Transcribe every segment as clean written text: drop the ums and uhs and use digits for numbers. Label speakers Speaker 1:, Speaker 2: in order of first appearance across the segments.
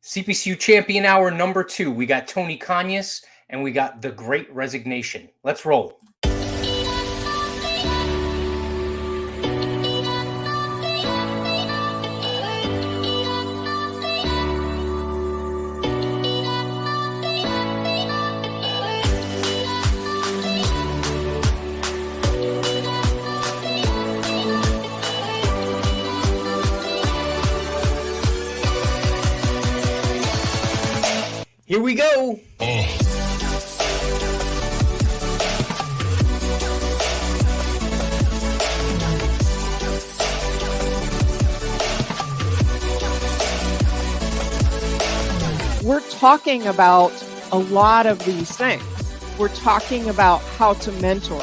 Speaker 1: CPCU Champion Hour number 2. We got Tony Canas and we got the Great Resignation. Let's roll. Here we go.
Speaker 2: We're talking about a lot of these things. We're talking about how to mentor.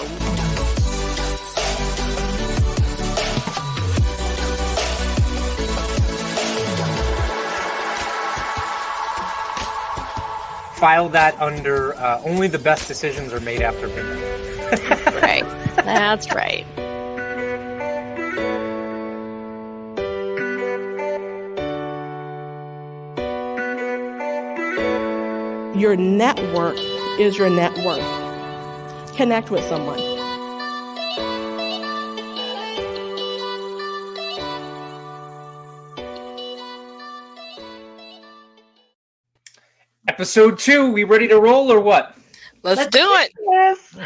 Speaker 1: File that under only the best decisions are made after midnight.
Speaker 3: Right. That's right.
Speaker 2: Your network is your net worth. Connect with someone.
Speaker 1: Episode 2, we ready to roll or what?
Speaker 3: Let's do it.
Speaker 2: Yes.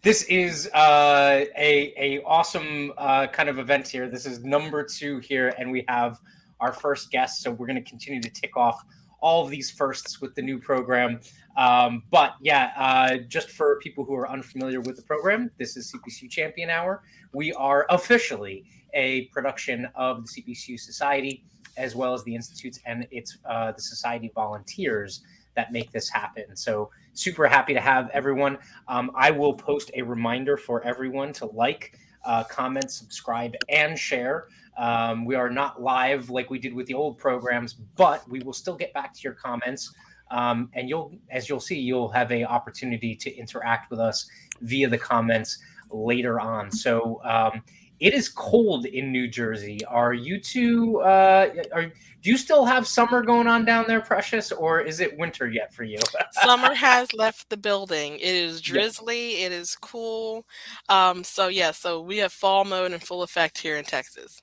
Speaker 1: This is a awesome kind of event here. This is number 2 here, and we have our first guest. So we're going to continue to tick off all of these firsts with the new program. But yeah, just for people who are unfamiliar with the program, this is CPCU Champion Hour. We are officially a production of the CPCU Society, as well as the Institutes and its the Society volunteers that make this happen. So super happy to have everyone. I will post a reminder for everyone to like, comment, subscribe, and share. We are not live like we did with the old programs, but we will still get back to your comments. And as you'll see, you'll have an opportunity to interact with us via the comments later on. So it is cold in New Jersey. Are you two? Do you still have summer going on down there, Precious, or is it winter yet for you?
Speaker 3: Summer has left the building. It is drizzly. It is cool. So we have fall mode in full effect here in Texas.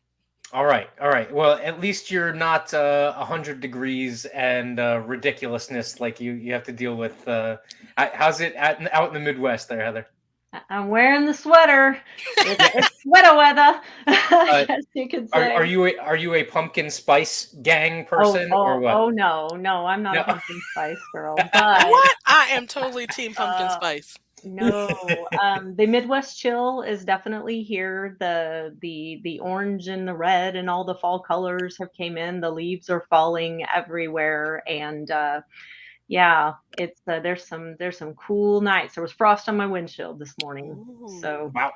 Speaker 1: All right. Well, at least you're not 100 degrees and ridiculousness like you have to deal with. How's it out in the Midwest there, Heather?
Speaker 4: I'm wearing the sweater. It's sweater weather. I guess you could say.
Speaker 1: Are you a pumpkin spice gang person or what?
Speaker 4: Oh no, I'm not a pumpkin spice girl. But
Speaker 3: What? I am totally team pumpkin spice.
Speaker 4: No, the Midwest chill is definitely here. The orange and the red and all the fall colors have came in. The leaves are falling everywhere, and yeah, it's there's some cool nights. There was frost on my windshield this morning.
Speaker 3: Ooh.
Speaker 4: So
Speaker 1: wow.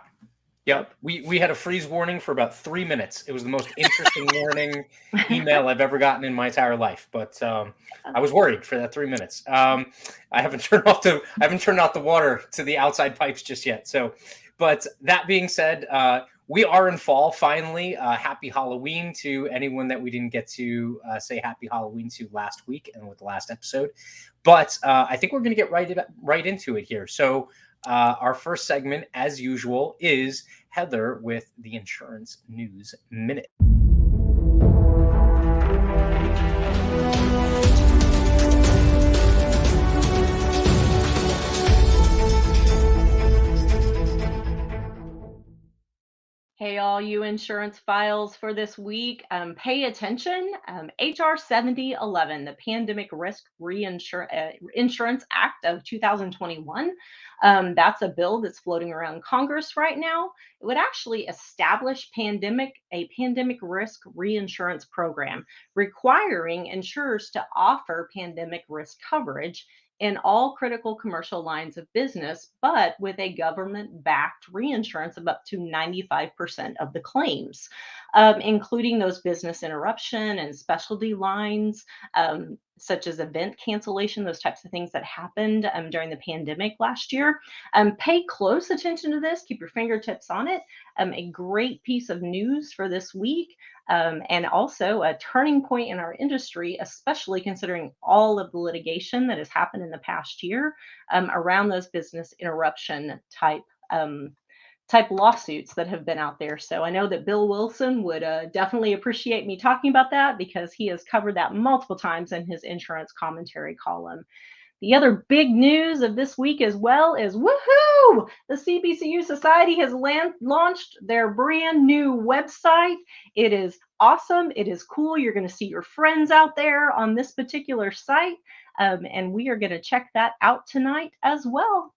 Speaker 1: Yep, we had a freeze warning for about 3 minutes. It was the most interesting warning email I've ever gotten in my entire life. But I was worried for that 3 minutes. I haven't turned off the water to the outside pipes just yet. So, but that being said, we are in fall finally. Happy Halloween to anyone that we didn't get to say Happy Halloween to last week and with the last episode. But I think we're going to get right into it here. So. Our first segment, as usual, is Heather with the Insurance News Minute.
Speaker 4: Hey, all you insurance files for this week, pay attention. HR 7011, the Pandemic Risk Insurance Act of 2021. That's a bill that's floating around Congress right now. It would actually establish a pandemic risk reinsurance program requiring insurers to offer pandemic risk coverage in all critical commercial lines of business, but with a government-backed reinsurance of up to 95% of the claims. including those business interruption and specialty lines, such as event cancellation, those types of things that happened during the pandemic last year. Pay close attention to this, keep your fingertips on it. A great piece of news for this week, and also a turning point in our industry, especially considering all of the litigation that has happened in the past year around those business interruption type lawsuits that have been out there. So I know that Bill Wilson would definitely appreciate me talking about that, because he has covered that multiple times in his insurance commentary column. The other big news of this week as well is, woohoo! The CPCU Society has launched their brand new website. It is awesome. It is cool. You're going to see your friends out there on this particular site. And we are going to check that out tonight as well.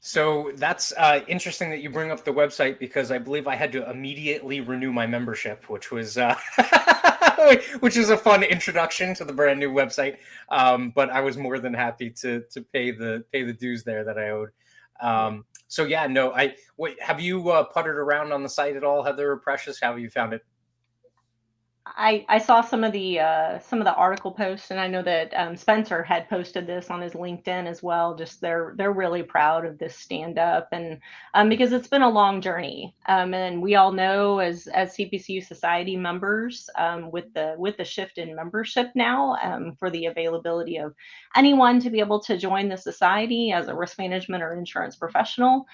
Speaker 1: So that's interesting that you bring up the website, because I believe I had to immediately renew my membership, which was which is a fun introduction to the brand new website. But I was more than happy to pay the dues there that I owed. So yeah, no, have you puttered around on the site at all, Heather or Precious? How have you found it?
Speaker 4: I saw some of the article posts, and I know that Spencer had posted this on his LinkedIn as well. Just they're really proud of this stand up, and because it's been a long journey, and we all know as CPCU Society members, with the shift in membership now, for the availability of anyone to be able to join the society as a risk management or insurance professional,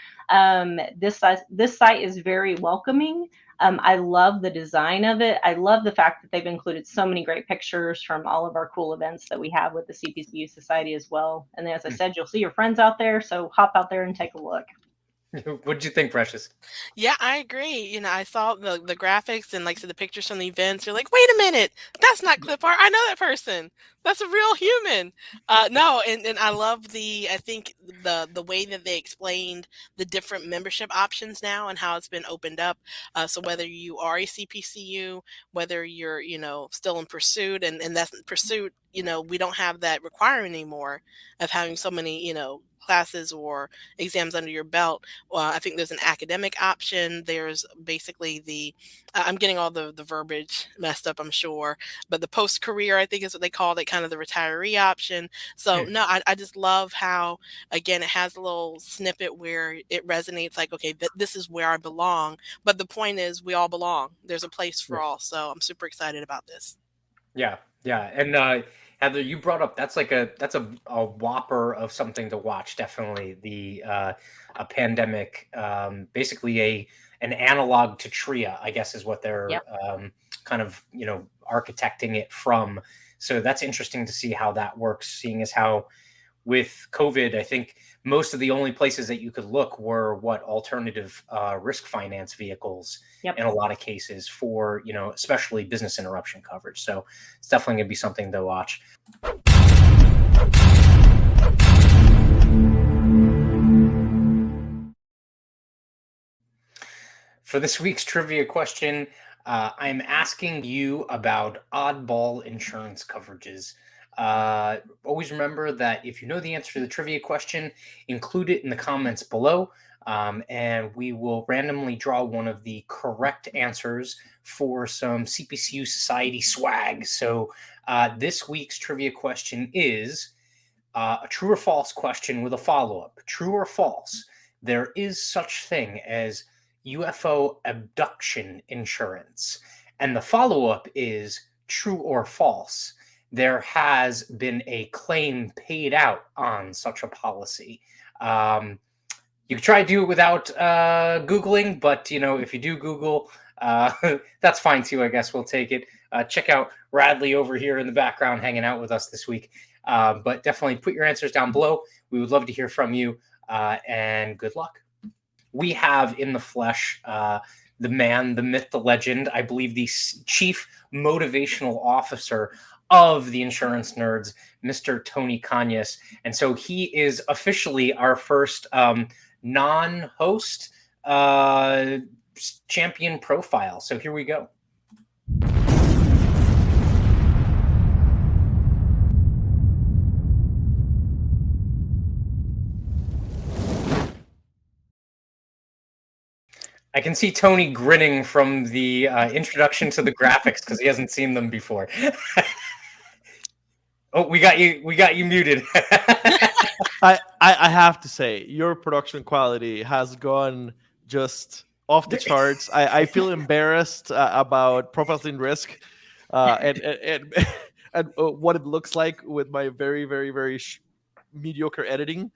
Speaker 4: this site is very welcoming. I love the design of it. I love the fact that they've included so many great pictures from all of our cool events that we have with the CPCU Society as well. And as I said, you'll see your friends out there, so hop out there and take a look.
Speaker 1: What did you think, Precious?
Speaker 3: Yeah, I agree. I saw the graphics and, like I said, the pictures from the events. You're like, wait a minute, that's not clip art. I know that person. That's a real human. No, and I love I think the way that they explained the different membership options now and how it's been opened up. So whether you are a CPCU, whether you're, still in pursuit, and that's pursuit, we don't have that requirement anymore of having so many, classes or exams under your belt. I think there's an academic option. There's basically I'm getting all the verbiage messed up, I'm sure, but the post-career, I think is what they called it, kind of the retiree option. So no, I just love how, again, it has a little snippet where it resonates like, okay, this is where I belong. But the point is, we all belong. There's a place for all. So I'm super excited about this.
Speaker 1: Yeah. And Heather, you brought up that's a whopper of something to watch. Definitely a pandemic, basically an analog to TRIA, I guess, is what they're kind of architecting it from. So that's interesting to see how that works. Seeing as how with COVID, I think most of the only places that you could look were alternative risk finance vehicles in a lot of cases for, especially business interruption coverage. So it's definitely going to be something to watch. For this week's trivia question, I'm asking you about oddball insurance coverages. Always remember that if you know the answer to the trivia question, include it in the comments below, and we will randomly draw one of the correct answers for some CPCU Society swag. So this week's trivia question is a true or false question with a follow-up. True or false, there is such thing as UFO abduction insurance. And the follow-up is true or false, there has been a claim paid out on such a policy. You can try to do it without Googling, but if you do Google, that's fine too, I guess. We'll take it. Check out Radley over here in the background hanging out with us this week. But definitely put your answers down below. We would love to hear from you, and good luck. We have in the flesh the man, the myth, the legend, I believe the chief motivational officer of the Insurance Nerds, Mr. Tony Canas. And so he is officially our first non-host champion profile. So here we go. I can see Tony grinning from the introduction to the graphics because he hasn't seen them before. Oh, we got you muted.
Speaker 5: I have to say, your production quality has gone just off the charts. I feel embarrassed about profiling risk and and what it looks like with my very, very, very mediocre editing.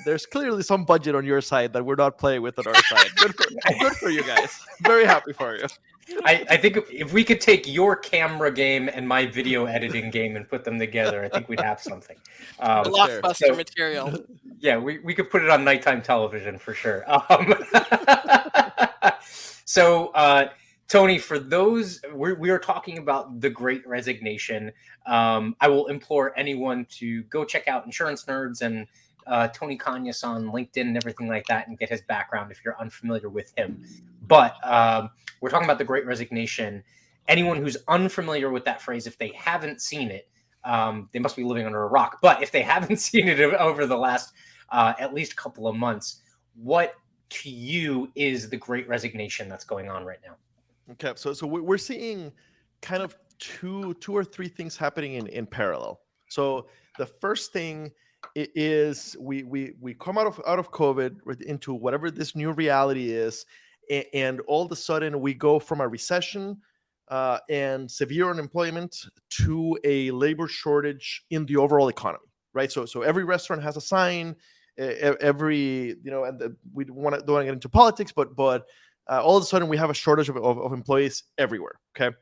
Speaker 5: There's clearly some budget on your side that we're not playing with on our side. Good for you guys. Very happy for you.
Speaker 1: I think if we could take your camera game and my video editing game and put them together, I think we'd have something.
Speaker 3: Blockbuster material.
Speaker 1: Yeah, we could put it on nighttime television for sure. So, Tony, for those, we are talking about the Great Resignation. I will implore anyone to go check out Insurance Nerds and Tony Canas on LinkedIn and everything like that and get his background if you're unfamiliar with him. But we're talking about the Great Resignation. Anyone who's unfamiliar with that phrase, if they haven't seen it, they must be living under a rock. But if they haven't seen it over the last at least couple of months, what to you is the Great Resignation that's going on right now?
Speaker 5: Okay, so we're seeing kind of two or three things happening in parallel. So the first thing is we come out of COVID into whatever this new reality is, and all of a sudden we go from a recession and severe unemployment to a labor shortage in the overall economy, right? So every restaurant has a sign, every and we don't want to get into politics, but all of a sudden we have a shortage of employees everywhere. Okay.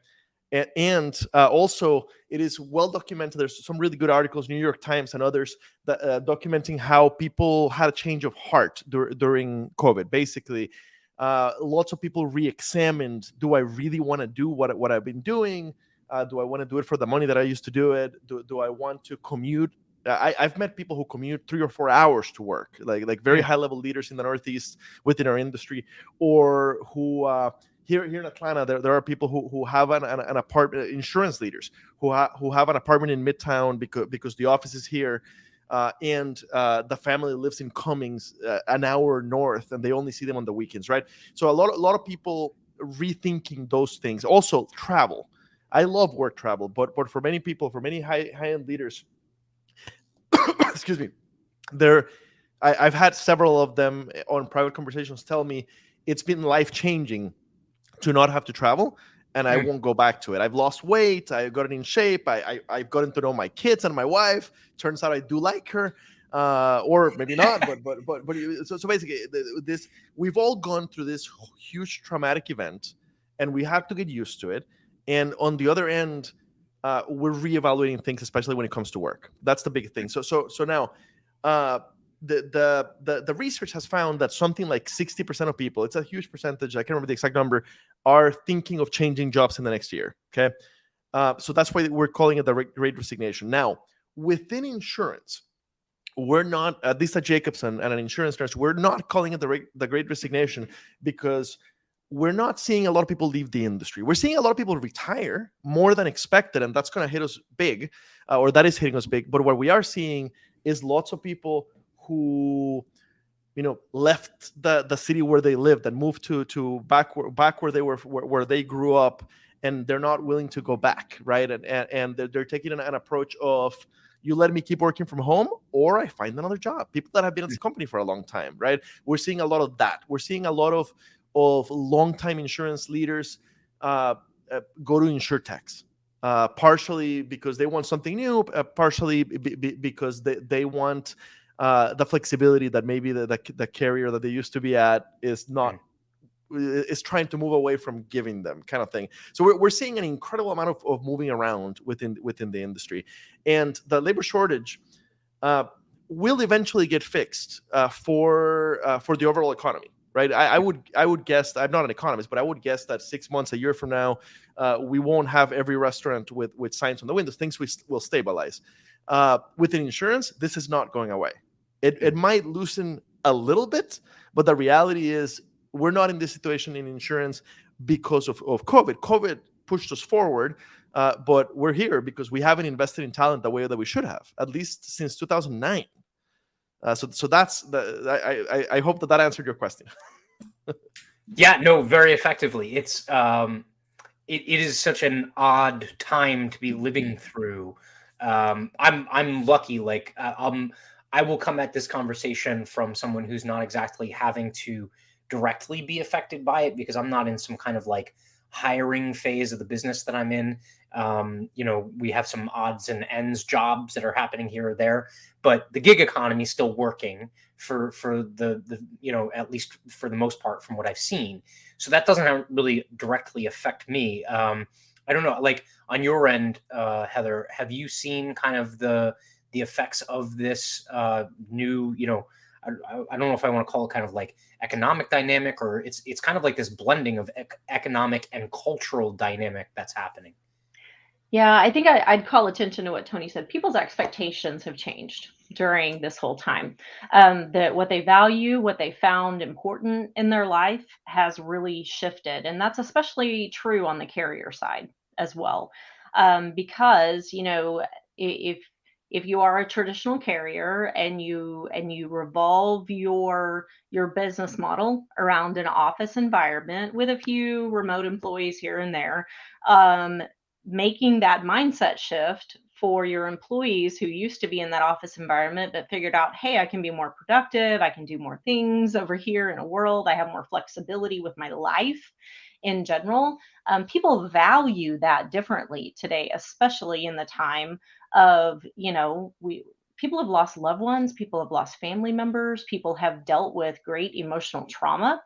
Speaker 5: And also, it is well documented. There's some really good articles, New York Times and others, that documenting how people had a change of heart during COVID. Basically, lots of people re-examined: do I really want to do what I've been doing? Do I want to do it for the money that I used to do it? Do I want to commute? I've met people who commute 3 or 4 hours to work, like very high level leaders in the Northeast within our industry, or who. Here in Atlanta, there are people who have an apartment, insurance leaders who have an apartment in Midtown because the office is here, and the family lives in Cummings, an hour north, and they only see them on the weekends, right? So a lot of people rethinking those things. Also, travel. I love work travel, but for many people, for many high-end leaders, excuse me, I've had several of them on private conversations tell me it's been life-changing to not have to travel, and I won't go back to it. I've lost weight. I've gotten in shape. I've gotten to know my kids and my wife. Turns out I do like her, or maybe not. But so basically, this we've all gone through this huge traumatic event, and we have to get used to it. And on the other end, we're reevaluating things, especially when it comes to work. That's the big thing. So now. The research has found that something like 60% of people, it's a huge percentage, I can't remember the exact number, are thinking of changing jobs in the next year. Okay. So that's why we're calling it the Great Resignation. Now, within insurance, we're not, at least at Jacobson and an insurance nurse, we're not calling it the Great Resignation because we're not seeing a lot of people leave the industry. We're seeing a lot of people retire more than expected, and that's going to hit us big, or that is hitting us big. But what we are seeing is lots of people who, left the city where they lived and moved to back where they were, where they grew up, and they're not willing to go back, right? And they're taking an approach of, you let me keep working from home, or I find another job. People that have been at this company for a long time, right? We're seeing a lot of that. We're seeing a lot of long-time insurance leaders go to insurtechs. Partially because they want something new, partially because they want the flexibility that maybe the carrier that they used to be at is trying to move away from giving them, kind of thing. So we're seeing an incredible amount of moving around within the industry, and the labor shortage will eventually get fixed for the overall economy. Right, I would guess, I'm not an economist, but I would guess that 6 months, a year from now, we won't have every restaurant with signs on the windows. Things will stabilize. Within insurance, this is not going away. It might loosen a little bit, but the reality is we're not in this situation in insurance because of COVID. COVID pushed us forward, but we're here because we haven't invested in talent the way that we should have, at least since 2009. So that's I hope that answered your question.
Speaker 1: Yeah, no, very effectively. It is such an odd time to be living through. I'm lucky. Like, I will come at this conversation from someone who's not exactly having to directly be affected by it, because I'm not in some kind of like hiring phase of the business that I'm in. We have some odds and ends jobs that are happening here or there, but the gig economy is still working for the at least for the most part from what I've seen. So that doesn't really directly affect me. I don't know, like on your end, Heather, have you seen kind of the effects of this new, I don't know if I want to call it kind of like economic dynamic, or it's kind of like this blending of economic and cultural dynamic that's happening.
Speaker 4: Yeah, I think I'd call attention to what Tony said. People's expectations have changed during this whole time. That what they value, what they found important in their life has really shifted. And that's especially true on the carrier side as well. Because, if you are a traditional carrier and you revolve your business model around an office environment with a few remote employees here and there, um, making that mindset shift for your employees who used to be in that office environment but figured out, hey, I can be more productive, I can do more things over here in a world, I have more flexibility with my life in general. People value that differently today, especially in the time of, we people have lost loved ones, people have lost family members, people have dealt with great emotional trauma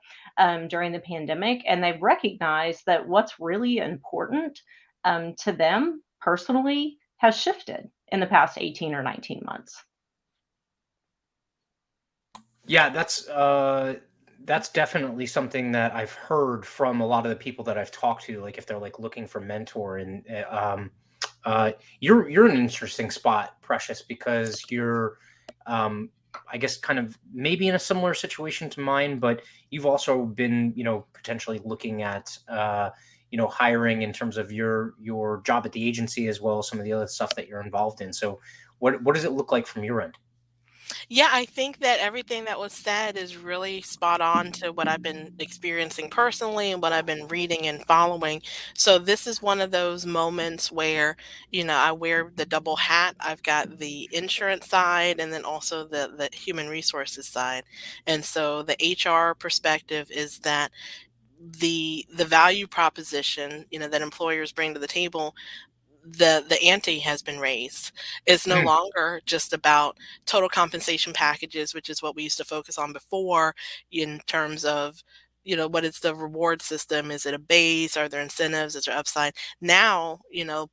Speaker 4: during the pandemic, and they've recognized that what's really important to them personally has shifted in the past 18 or 19 months.
Speaker 1: Yeah, that's definitely something that I've heard from a lot of the people that I've talked to. Like if they're like looking for mentor, and you're in an interesting spot, Precious, because you're, I guess, kind of maybe in a similar situation to mine, but you've also been, potentially looking at, hiring in terms of your job at the agency, as well as some of the other stuff that you're involved in. So, what does it look like from your end?
Speaker 3: Yeah, I think that everything that was said is really spot on to what I've been experiencing personally and what I've been reading and following. So this is one of those moments where, I wear the double hat. I've got the insurance side and then also the human resources side. And so the HR perspective is that the value proposition, that employers bring to the table, the ante has been raised. It's no
Speaker 1: Mm,
Speaker 3: longer just about total compensation packages, which is what we used to focus on before in terms of, what is the reward system? Is it a base? Are there incentives? Is there upside? Now,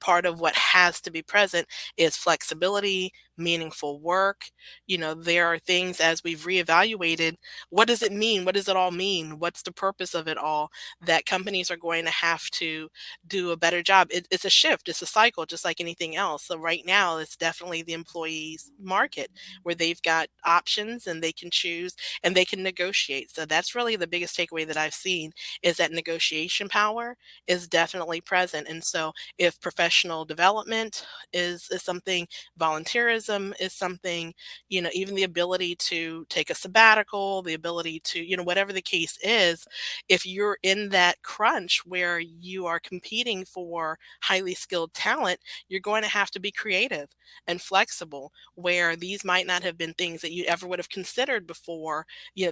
Speaker 3: part of what has to be present is flexibility, meaningful work. There are things as we've reevaluated, what does it mean? What does it all mean? What's the purpose of it all? That companies are going to have to do a better job. It's a shift, it's a cycle, just like anything else. So right now, it's definitely the employees market where they've got options and they can choose and they can negotiate. So that's really the biggest takeaway that I've seen is that negotiation power is definitely present. And so if professional development is something, volunteerism is something, even the ability to take a sabbatical, the ability to, whatever the case is, if you're in that crunch where you are competing for highly skilled talent, you're going to have to be creative and flexible, where these might not have been things that you ever would have considered before.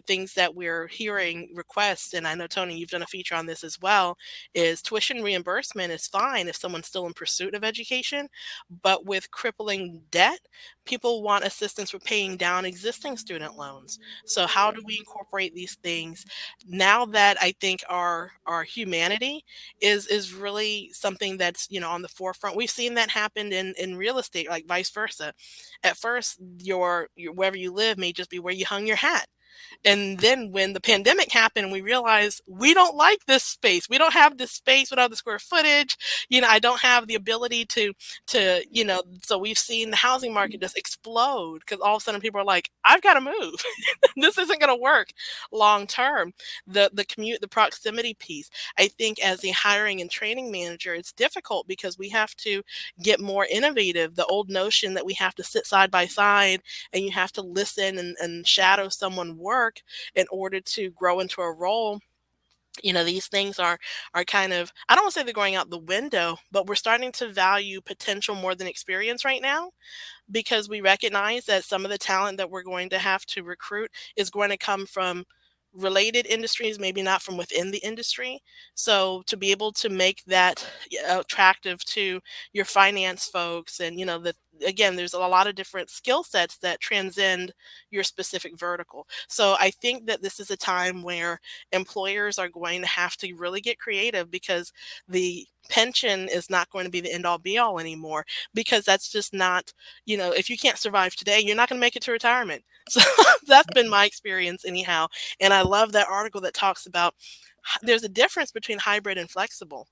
Speaker 3: Things that we're hearing requests, and I know, Tony, you've done a feature on this as well, is tuition reimbursement is fine if someone's still in pursuit of education, but with crippling debt, people want assistance with paying down existing student loans. So how do we incorporate these things now that I think our humanity is really something that's, on the forefront? We've seen that happen in real estate, like vice versa. At first, your wherever you live may just be where you hung your hat. And then when the pandemic happened, we realized we don't like this space. We don't have this space. We don't have the square footage. I don't have the ability so we've seen the housing market just explode because all of a sudden people are like, I've got to move. This isn't going to work long term. The commute, the proximity piece. I think as a hiring and training manager, it's difficult because we have to get more innovative. The old notion that we have to sit side by side and you have to listen and shadow someone work in order to grow into a role These things are kind of, I don't want to say they're going out the window, but we're starting to value potential more than experience right now, because we recognize that some of the talent that we're going to have to recruit is going to come from related industries, maybe not from within the industry. So to be able to make that attractive to your finance folks, and again, there's a lot of different skill sets that transcend your specific vertical. So I think that this is a time where employers are going to have to really get creative, because the pension is not going to be the end all be all anymore, because that's just not, if you can't survive today, you're not going to make it to retirement. So that's been my experience anyhow. And I love that article that talks about there's a difference between hybrid and flexible.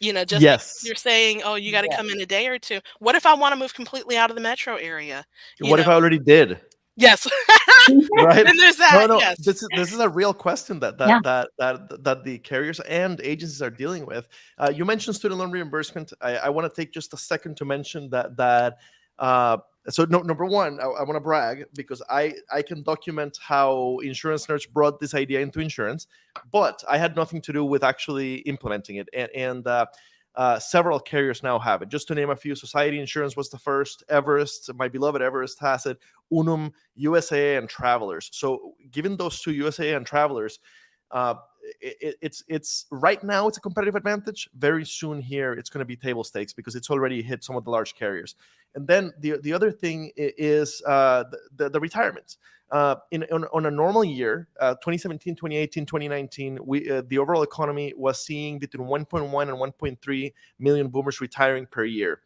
Speaker 3: Just because
Speaker 5: Yes.
Speaker 3: you're saying, oh, you got to
Speaker 1: Yeah.
Speaker 3: come in a day or two. What if I want to move completely out of the metro area?
Speaker 5: What if I already did?
Speaker 3: Yes.
Speaker 5: Right?
Speaker 3: Then there's that.
Speaker 5: No.
Speaker 3: Yes.
Speaker 5: This is a real question that
Speaker 4: Yeah.
Speaker 5: the carriers and agencies are dealing with. You mentioned student loan reimbursement. I want to take just a second to mention that. So number one, I want to brag, because I can document how Insurance Nerds brought this idea into insurance, but I had nothing to do with actually implementing it. And several carriers now have it. Just to name a few, Society Insurance was the first. Everest, my beloved Everest, has it. Unum, USA, and Travelers. So given those two, USA and Travelers, it's right now it's a competitive advantage. Very soon here, it's going to be table stakes, because it's already hit some of the large carriers. And then the other thing is the retirements. On a normal year, 2017, 2018, 2019, the overall economy was seeing between 1.1 and 1.3 million boomers retiring per year.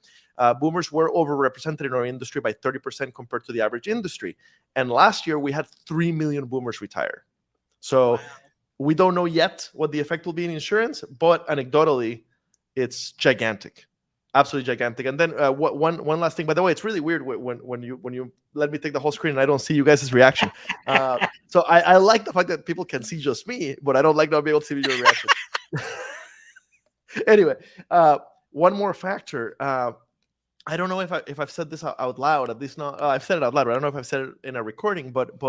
Speaker 5: Boomers were overrepresented in our industry by 30% compared to the average industry. And last year, we had 3 million boomers retire. So
Speaker 3: Wow.
Speaker 5: we don't know yet what the effect will be in insurance, but anecdotally, it's gigantic. Absolutely gigantic. And then one last thing. By the way, it's really weird when you let me take the whole screen and I don't see you guys' reaction. So I like the fact that people can see just me, but I don't like not being able to see your reaction. Anyway, one more factor. I don't know if I've said this out loud. At least not. I've said it out loud, but I don't know if I've said it in a recording. But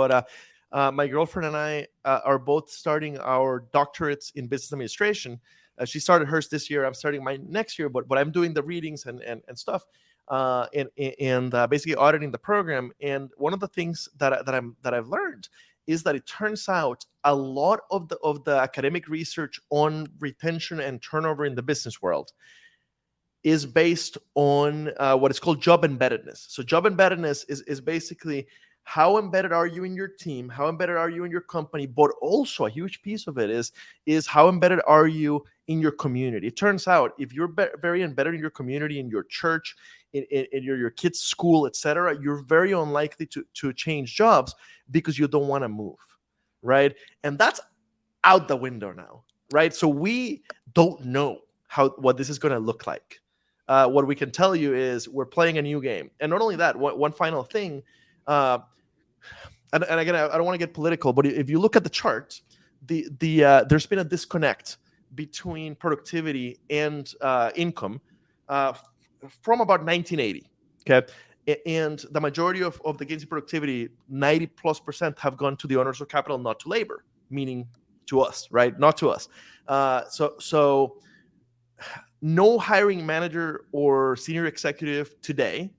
Speaker 5: my girlfriend and I are both starting our doctorates in business administration. She started hers this year. I'm starting mine next year, but I'm doing the readings and stuff, and basically auditing the program. And one of the things that I've learned is that it turns out a lot of the academic research on retention and turnover in the business world is based on what is called job embeddedness. So job embeddedness is basically how embedded are you in your team, how embedded are you in your company, but also a huge piece of it is how embedded are you in your community. It turns out if you're very embedded in your community, in your church, in your kids' school, etc., you're very unlikely to change jobs because you don't want to move, right? And that's out the window now, right? So we don't know what this is going to look like. What we can tell you is we're playing a new game. And not only that, one final thing, and again, I don't want to get political, but if you look at the chart, there's been a disconnect between productivity and income from about 1980. Okay, and the majority of the gains in productivity, 90+%, have gone to the owners of capital, not to labor, meaning to us, right? Not to us. So no hiring manager or senior executive today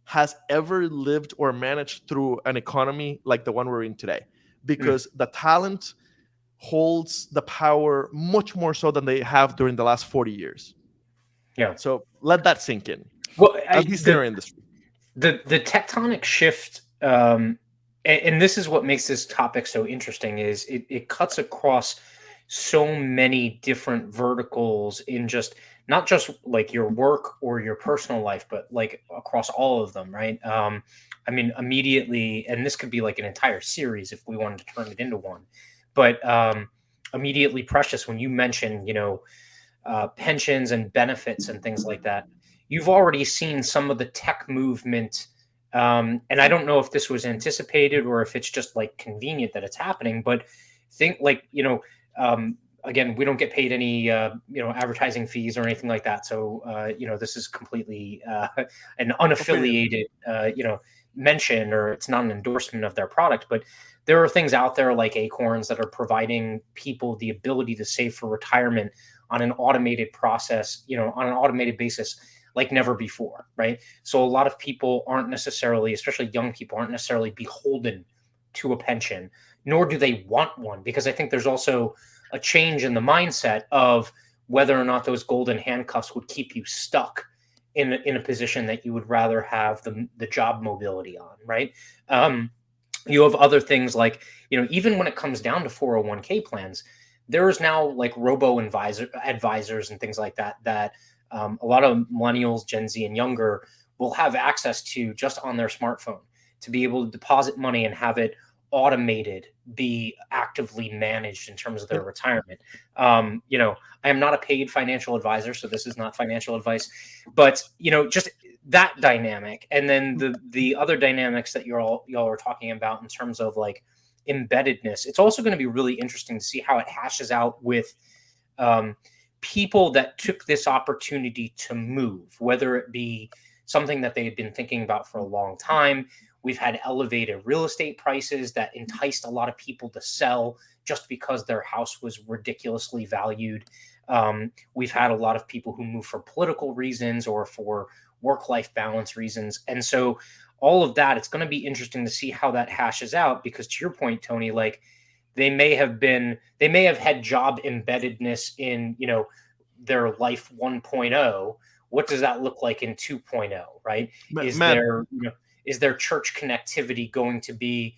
Speaker 5: has ever lived or managed through an economy like the one we're in today, because the talent holds the power much more so than they have during the last 40 years.
Speaker 1: Yeah.
Speaker 5: So let that sink in.
Speaker 1: Well,
Speaker 5: at least in our industry.
Speaker 1: The tectonic shift, and this is what makes this topic so interesting, is it cuts across so many different verticals in not just like your work or your personal life, but like across all of them, right? I mean, immediately, and this could be like an entire series if we wanted to turn it into one, but immediately, Precious, when you mention, pensions and benefits and things like that, you've already seen some of the tech movement. And I don't know if this was anticipated or if it's just like convenient that it's happening, but think like, again, we don't get paid any, advertising fees or anything like that. So, this is completely an unaffiliated, mention, or it's not an endorsement of their product. But there are things out there like Acorns that are providing people the ability to save for retirement on an automated process, on an automated basis like never before, right? So a lot of people aren't necessarily, especially young people, aren't necessarily beholden to a pension, nor do they want one, because I think there's also a change in the mindset of whether or not those golden handcuffs would keep you stuck in a position that you would rather have the job mobility on, right? You have other things like, even when it comes down to 401k plans, there's now like robo advisors and things like that a lot of millennials, Gen Z, and younger will have access to just on their smartphone to be able to deposit money and have it automated, be actively managed in terms of their retirement. I am not a paid financial advisor, so this is not financial advice, but just that dynamic. And then the other dynamics that y'all are talking about in terms of like embeddedness, it's also going to be really interesting to see how it hashes out with people that took this opportunity to move, whether it be something that they had been thinking about for a long time. We've had elevated real estate prices that enticed a lot of people to sell just because their house was ridiculously valued. We've had a lot of people who move for political reasons or for work-life balance reasons. And so all of that, it's going to be interesting to see how that hashes out, because to your point, Tony, like they may have had job embeddedness in, their life 1.0. What does that look like in 2.0, right? Is their church connectivity going to be,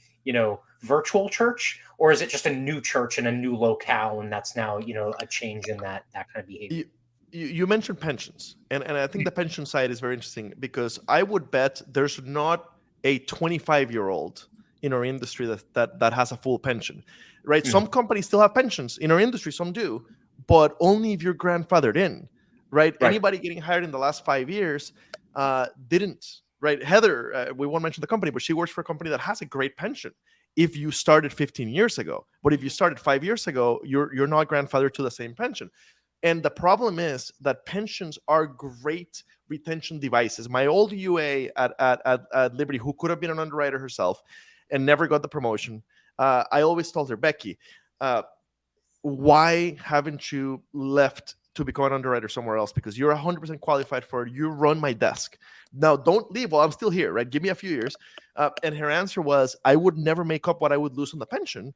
Speaker 1: virtual church, or is it just a new church in a new locale, and that's now, a change in that kind of behavior?
Speaker 5: You mentioned pensions, and I think the pension side is very interesting, because I would bet there's not a 25-year-old in our industry that has a full pension, right? Mm-hmm. Some companies still have pensions in our industry, some do, but only if you're grandfathered in, right? Anybody getting hired in the last 5 years didn't, right? Heather, we won't mention the company, but she works for a company that has a great pension if you started 15 years ago. But if you started 5 years ago, you're not grandfathered to the same pension. And the problem is that pensions are great retention devices. My old UA at Liberty, who could have been an underwriter herself and never got the promotion, I always told her, Becky, why haven't you left to become an underwriter somewhere else? Because you're 100% qualified for it. You run my desk. Now, don't leave while I'm still here, right? Give me a few years. And her answer was, I would never make up what I would lose on the pension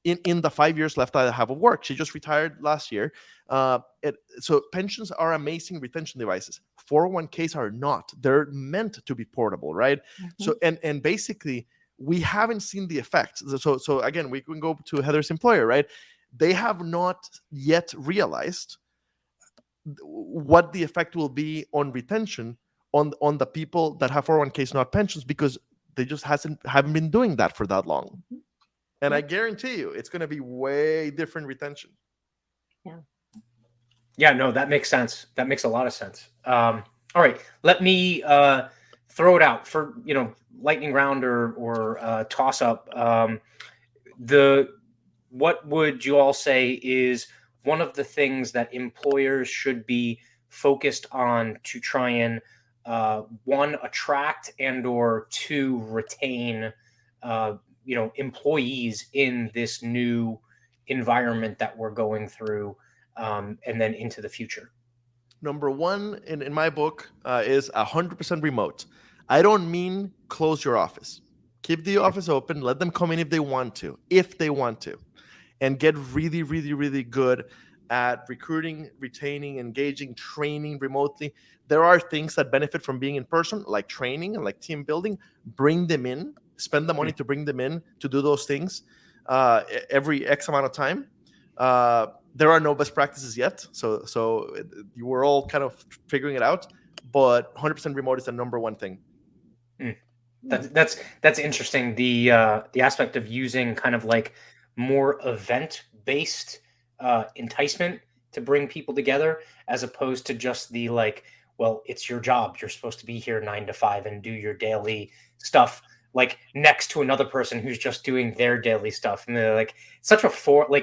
Speaker 5: in the 5 years left I have of work. She just retired last year. So pensions are amazing retention devices. 401ks are not. They're meant to be portable, right? Mm-hmm. So and basically, we haven't seen the effect. So again, we can go to Heather's employer, right? They have not yet realized what the effect will be on retention on the people that have 401ks, not pensions, because they just haven't been doing that for that long. And I guarantee you, it's going to be way different retention.
Speaker 1: Yeah, no, that makes sense. That makes a lot of sense. All right, let me throw it out for lightning round or toss up. What would you all say is one of the things that employers should be focused on to try and one, attract and or two, retain employees in this new environment that we're going through, and then into the future?
Speaker 5: Number one in my book is 100% remote. I don't mean close your office. Keep the office open. Let them come in if they want to, and get really, really, really good at recruiting, retaining, engaging, training remotely. There are things that benefit from being in person, like training and like team building. Bring them in. Spend the money to bring them in to do those things every X amount of time. There are no best practices yet, so you were all kind of figuring it out. But 100% remote is the number one thing.
Speaker 1: That's interesting. The aspect of using kind of like more event-based enticement to bring people together, as opposed to just the like, well, it's your job. You're supposed to be here 9 to 5 and do your daily stuff, like next to another person who's just doing their daily stuff. And they're like, such a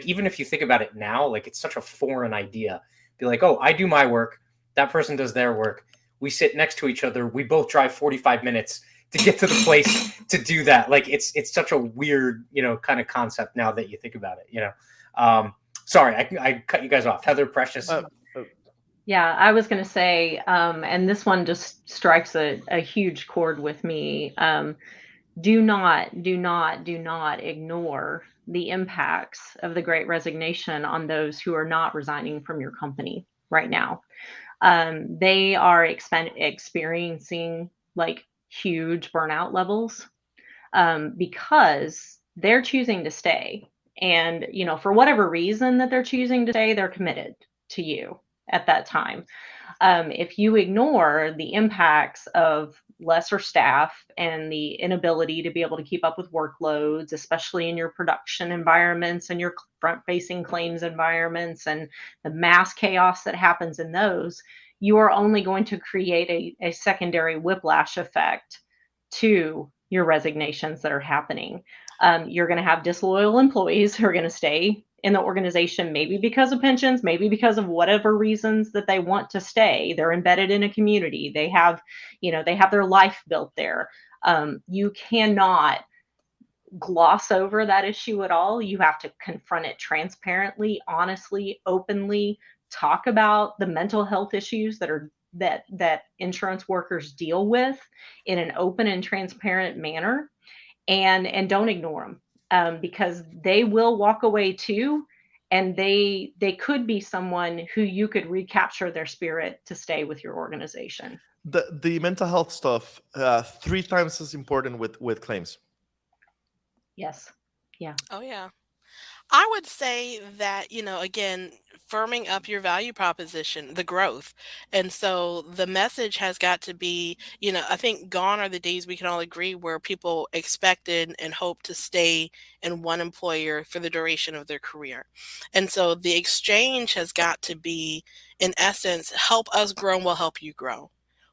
Speaker 1: even if you think about it now, like it's such a foreign idea. Be like, oh, I do my work. That person does their work. We sit next to each other. We both drive 45 minutes to get to the place to do that. Like it's such a weird, kind of concept now that you think about it. Sorry, I cut you guys off. Heather, Precious.
Speaker 4: Yeah, I was going to say, and this one just strikes a huge chord with me. Do not ignore the impacts of the Great Resignation on those who are not resigning from your company right now. They are experiencing like huge burnout levels because they're choosing to stay. And, for whatever reason that they're choosing to stay, they're committed to you at that time. If you ignore the impacts of lesser staff and the inability to be able to keep up with workloads, especially in your production environments and your front-facing claims environments and the mass chaos that happens in those, you are only going to create a secondary whiplash effect to your resignations that are happening. You're going to have disloyal employees who are going to stay in the organization, maybe because of pensions, maybe because of whatever reasons that they want to stay. They're embedded in a community. They have their life built there. You cannot gloss over that issue at all. You have to confront it transparently, honestly, openly, talk about the mental health issues that insurance workers deal with in an open and transparent manner, and don't ignore them. Because they will walk away too, and they could be someone who you could recapture their spirit to stay with your organization.
Speaker 5: The mental health stuff 3 times as important with claims.
Speaker 4: Yes. Yeah.
Speaker 3: Oh, yeah. I would say that, again, firming up your value proposition, the growth. And so the message has got to be, I think gone are the days we can all agree where people expected and hoped to stay in one employer for the duration of their career. And so the exchange has got to be, in essence, help us grow and we'll help you grow.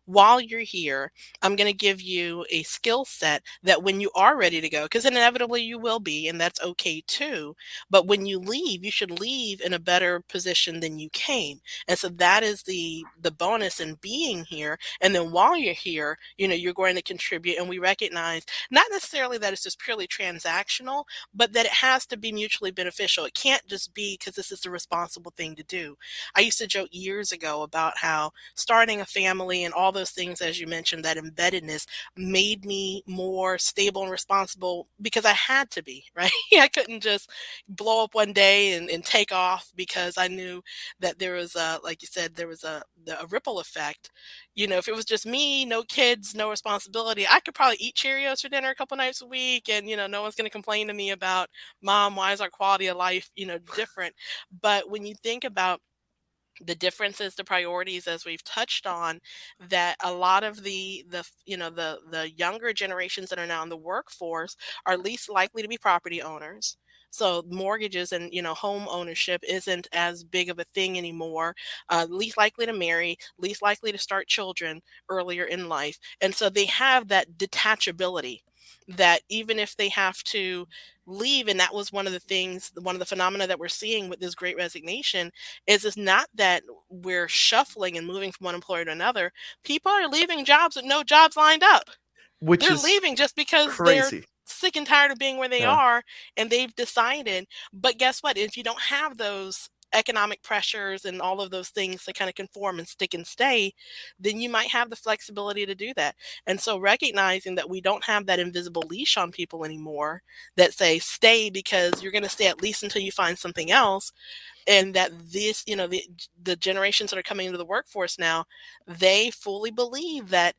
Speaker 3: While you're here, I'm going to give you a skill set that when you are ready to go, because inevitably you will be, and that's okay too. But when you leave, you should leave in a better position than you came. And so that is the bonus in being here. And then while you're here, you're going to contribute. And we recognize not necessarily that it's just purely transactional, but that it has to be mutually beneficial. It can't just be because this is the responsible thing to do. I used to joke years ago about how starting a family and all those things, as you mentioned, that embeddedness made me more stable and responsible because I had to be, right? I couldn't just blow up one day and take off because I knew that there was like you said, there was a ripple effect. If it was just me, no kids, no responsibility, I could probably eat Cheerios for dinner a couple nights a week, and no one's going to complain to me about, Mom, why is our quality of life different? But when you think about the differences, the priorities, as we've touched on, that a lot of the younger generations that are now in the workforce are least likely to be property owners. So mortgages and home ownership isn't as big of a thing anymore. Least likely to marry, least likely to start children earlier in life, and so they have that detachability that even if they have to leave, and that was one of the phenomena that we're seeing with this Great Resignation, is it's not that we're shuffling and moving from one employer to another. People are leaving jobs with no jobs lined up.
Speaker 5: Which
Speaker 3: They're
Speaker 5: is
Speaker 3: leaving just because
Speaker 5: crazy.
Speaker 3: they're sick and tired of being where they
Speaker 5: Yeah.
Speaker 3: are, and they've decided. But guess what? If you don't have those economic pressures and all of those things to kind of conform and stick and stay, then you might have the flexibility to do that. And so recognizing that we don't have that invisible leash on people anymore that say stay because you're going to stay at least until you find something else, and that this, the generations that are coming into the workforce now, they fully believe that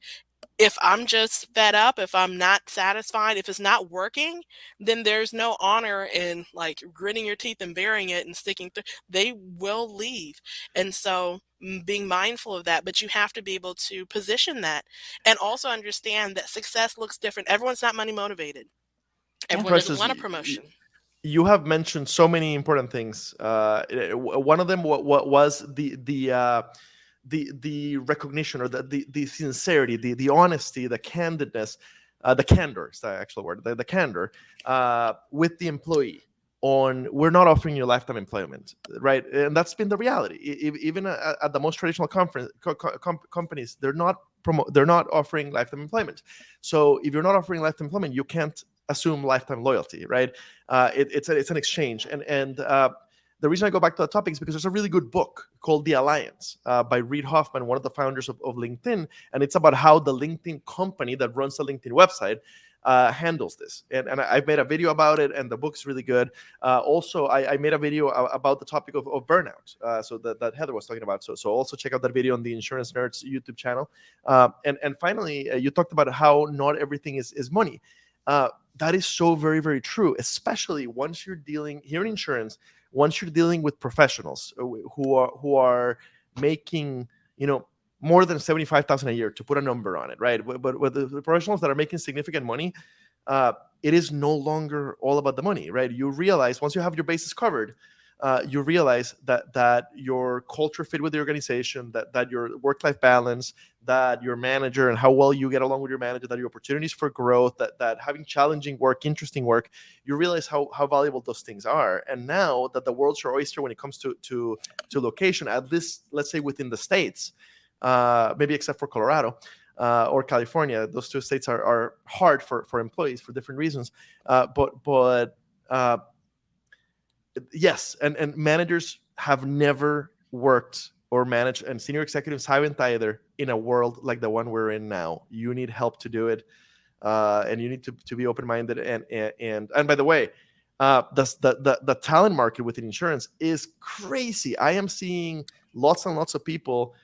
Speaker 3: if I'm just fed up, if I'm not satisfied, if it's not working, then there's no honor in like gritting your teeth and bearing it and sticking through. They will leave. And so being mindful of that, but you have to be able to position that and also understand that success looks different. Everyone's not money motivated. Everyone doesn't
Speaker 5: Precious,
Speaker 3: want a promotion.
Speaker 5: you have mentioned so many important things. One of them was the recognition, or the sincerity, the honesty, the candidness, the candor is the actual word, the candor with the employee on, we're not offering you lifetime employment, right? And that's been the reality. Even at the most traditional companies, they're not they're not offering lifetime employment. So if you're not offering lifetime employment, you can't assume lifetime loyalty, right? It's an exchange. And the reason I go back to that topic is because there's a really good book called The Alliance by Reid Hoffman, one of the founders of LinkedIn. And it's about how the LinkedIn company that runs the LinkedIn website handles this. And I've made a video about it, and the book's really good. Also, I made a video about the topic of burnout, so that Heather was talking about. So also check out that video on the Insurance Nerds YouTube channel. And finally, you talked about how not everything is money. That is so very, very true, especially once you're dealing here in insurance, once you're dealing with professionals who are making, more than 75,000 a year, to put a number on it, right? But with the professionals that are making significant money, it is no longer all about the money, right? You realize once you have your bases covered, you realize that your culture fit with the organization, that your work-life balance, that your manager and how well you get along with your manager, that your opportunities for growth, that having challenging work, interesting work, you realize how valuable those things are. And now that the world's your oyster when it comes to location, at least let's say within the States, maybe except for Colorado or California, those two states are hard for employees for different reasons. But yes, and managers have never worked or managed, and senior executives haven't either, in a world like the one we're in now. You need help to do it, and you need to be open-minded. And by the way, the talent market within insurance is crazy. I am seeing lots and lots of people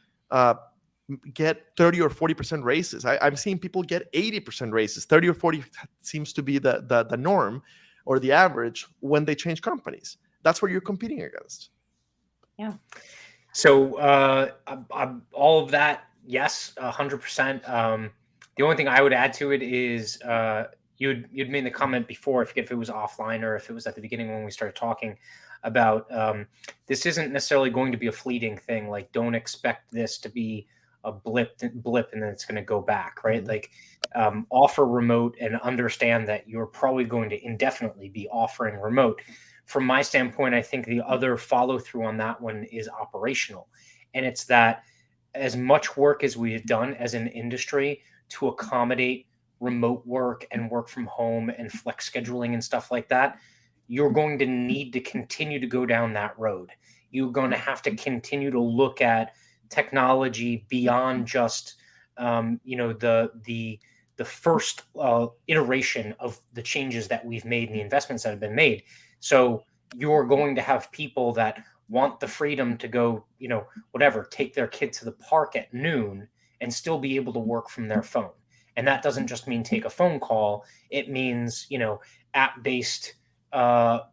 Speaker 5: get 30 or 40% raises. I'm seeing people get 80% raises. 30 or 40 seems to be the norm or the average when they change companies. That's what you're competing against.
Speaker 4: Yeah.
Speaker 1: So all of that, yes, 100%. The only thing I would add to it is you'd made the comment before, I forget if it was offline or if it was at the beginning when we started talking about this isn't necessarily going to be a fleeting thing. Like, don't expect this to be a blip and then it's going to go back, right? Mm-hmm. Like offer remote and understand that you're probably going to indefinitely be offering remote. From my standpoint, I think the other follow through on that one is operational. And it's that as much work as we have done as an industry to accommodate remote work and work from home and flex scheduling and stuff like that, you're going to need to continue to go down that road. You're going to have to continue to look at technology beyond just the first iteration of the changes that we've made and the investments that have been made. So you're going to have people that want the freedom to go, take their kid to the park at noon and still be able to work from their phone. And that doesn't just mean take a phone call. It means, app-based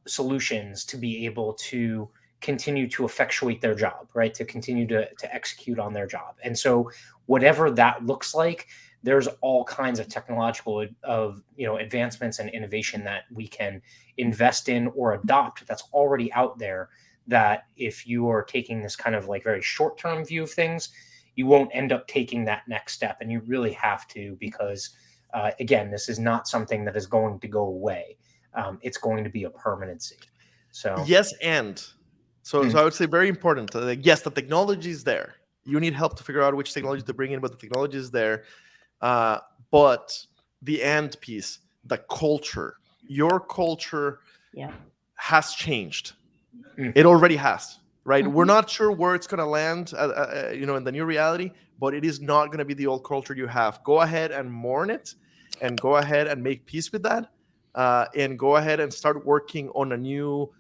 Speaker 1: solutions to be able to continue to effectuate their job, right? To continue to execute on their job. And so whatever that looks like, there's all kinds of technological advancements and innovation that we can invest in or adopt that's already out there, that if you are taking this kind of like very short-term view of things, you won't end up taking that next step. And you really have to, because again, this is not something that is going to go away. It's going to be a permanency. So
Speaker 5: yes, and so I would say very important. Yes, the technology is there. You need help to figure out which technology to bring in, but the technology is there. But the end piece, the culture, your culture has changed. It already has, right? Mm-hmm. We're not sure where it's going to land, in the new reality, but it is not going to be the old culture you have. Go ahead and mourn it, and go ahead and make peace with that, and go ahead and start working on a new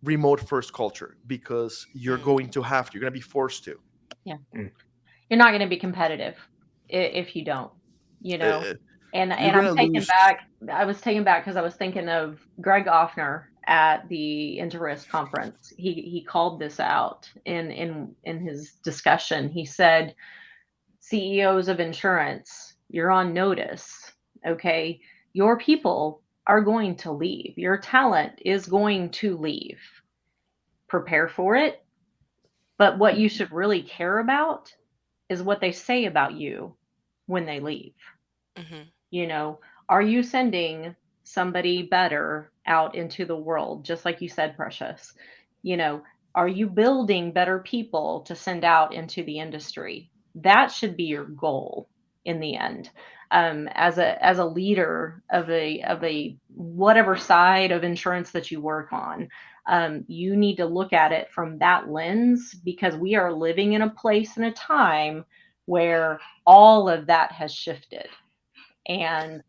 Speaker 5: remote first culture, because you're going to have to. You're going to be forced to.
Speaker 4: Yeah. You're not going to be competitive if you don't, and I'm taken back. I was taken back because I was thinking of Greg Offner at the Interrisk conference. He called this out in his discussion. He said, CEOs of insurance, you're on notice. Okay. Your people are going to leave. Your talent is going to leave. Prepare for it. But what you should really care about is what they say about you when they leave. Mm-hmm. Are you sending somebody better out into the world? Just like you said, Precious, are you building better people to send out into the industry? That should be your goal in the end. As a leader of a whatever side of insurance that you work on, you need to look at it from that lens, because we are living in a place and a time where all of that has shifted. And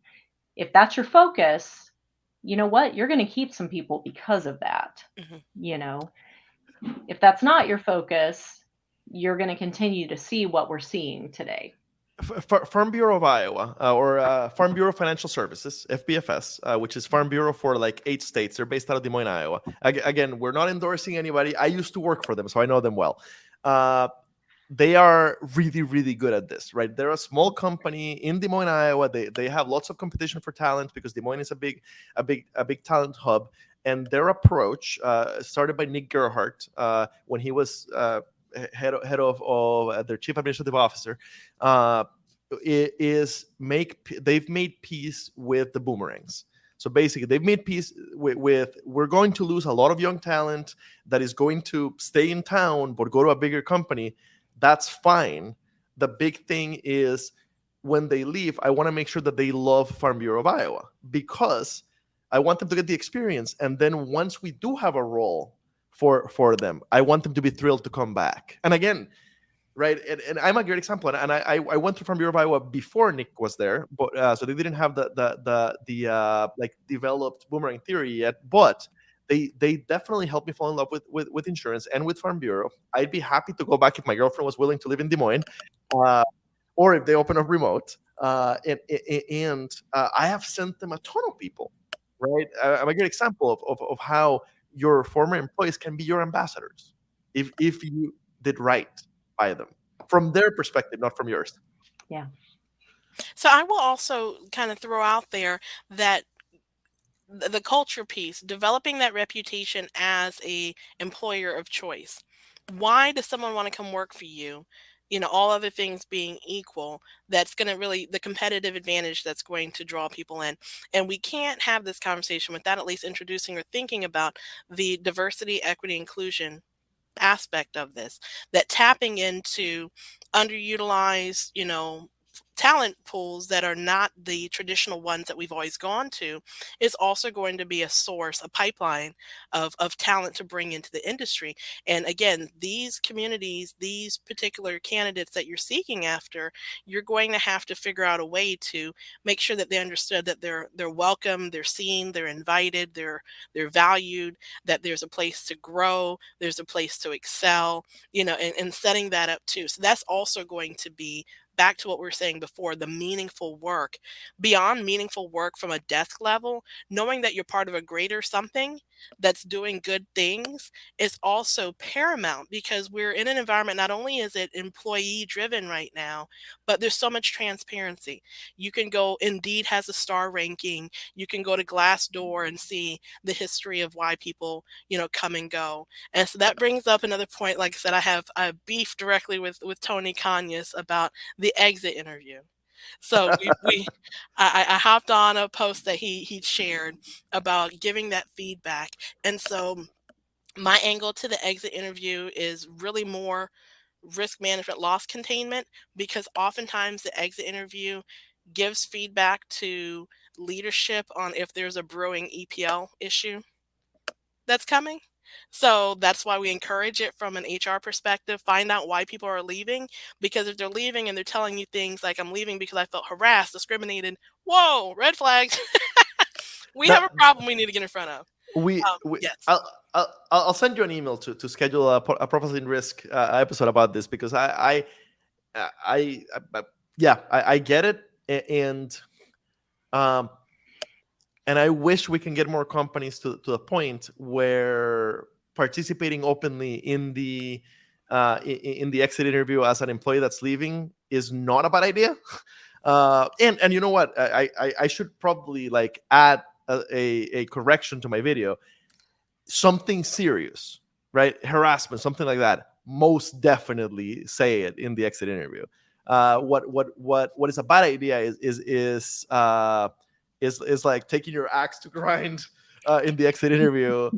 Speaker 4: if that's your focus, you know what? You're going to keep some people because of that.
Speaker 3: Mhm.
Speaker 4: You know, if that's not your focus, you're going to continue to see what we're seeing today.
Speaker 5: Farm Bureau of Iowa, or Farm Bureau Financial Services, FBFS, which is Farm Bureau for like 8 states. They're based out of Des Moines, Iowa. Again, we're not endorsing anybody. I used to work for them, so I know them well. They are really, really good at this, right? They're a small company in Des Moines, Iowa. They have lots of competition for talent because Des Moines is a big talent hub. And their approach, started by Nick Gerhardt when he was head of their chief administrative officer, they've made peace with the boomerangs. So basically, they've made peace with we're going to lose a lot of young talent that is going to stay in town but go to a bigger company. That's fine. The big thing is when they leave, I want to make sure that they love Farm Bureau of Iowa, because I want them to get the experience. And then once we do have a role for them, I want them to be thrilled to come back. And again, right, and I'm a great example. And I went through Farm Bureau of Iowa before Nick was there, but so they didn't have the like developed boomerang theory yet. But they definitely helped me fall in love with insurance and with Farm Bureau. I'd be happy to go back if my girlfriend was willing to live in Des Moines, or if they open up remote. And I have sent them a ton of people. Right, I'm a good example of how your former employees can be your ambassadors if you did right by them from their perspective, not from yours.
Speaker 4: Yeah.
Speaker 3: So I will also kind of throw out there that the culture piece, developing that reputation as a employer of choice. Why does someone want to come work for you? You know, all other things being equal, that's going to really the competitive advantage that's going to draw people in. And we can't have this conversation without at least introducing or thinking about the diversity, equity, inclusion aspect of this, that tapping into underutilized, talent pools that are not the traditional ones that we've always gone to is also going to be a source, a pipeline of talent to bring into the industry. And again, these communities, these particular candidates that you're seeking after, you're going to have to figure out a way to make sure that they understood that they're welcome, they're seen, they're invited, they're valued, that there's a place to grow, there's a place to excel, and setting that up too. So that's also going to be back to what we were saying before, the meaningful work. Beyond meaningful work from a desk level, knowing that you're part of a greater something that's doing good things is also paramount, because we're in an environment, not only is it employee driven right now, but there's so much transparency. You can go, Indeed has a star ranking, you can go to Glassdoor and see the history of why people, come and go. And so that brings up another point. Like I said, I have beef directly with Tony Canas about the exit interview. So I hopped on a post that he shared about giving that feedback. And so my angle to the exit interview is really more risk management, loss containment, because oftentimes the exit interview gives feedback to leadership on if there's a brewing EPL issue that's coming. So that's why we encourage it from an HR perspective. Find out why people are leaving, because if they're leaving and they're telling you things like, I'm leaving because I felt harassed, discriminated, whoa, red flags. We have a problem we need to get in front of. Yes.
Speaker 5: I'll send you an email to schedule a Prophecy in Risk episode about this, because I get it, and I wish we can get more companies to the point where participating openly in the exit interview as an employee that's leaving is not a bad idea. And you know what? I should probably add a correction to my video. Something serious, right? Harassment, something like that. Most definitely say it in the exit interview. What is a bad idea is like taking your axe to grind in the exit interview.